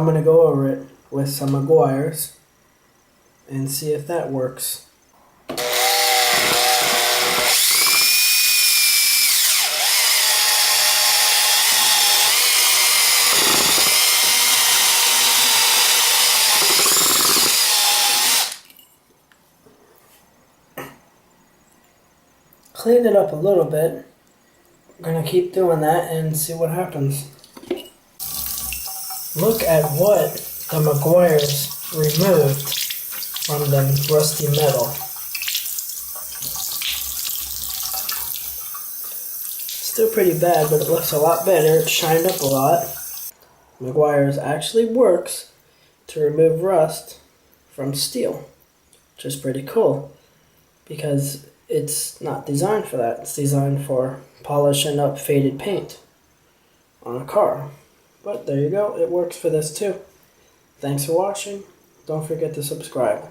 I'm going to go over it with some Meguiars and see if that works. Cleaned it up a little bit. I'm going to keep doing that and see what happens. Look at what the Meguiars removed from the rusty metal. Still pretty bad, but it looks a lot better. It's shined up a lot. Meguiars actually works to remove rust from steel, which is pretty cool because it's not designed for that. It's designed for polishing up faded paint on a car. But there you go, it works for this too. Thanks for watching. Don't forget to subscribe.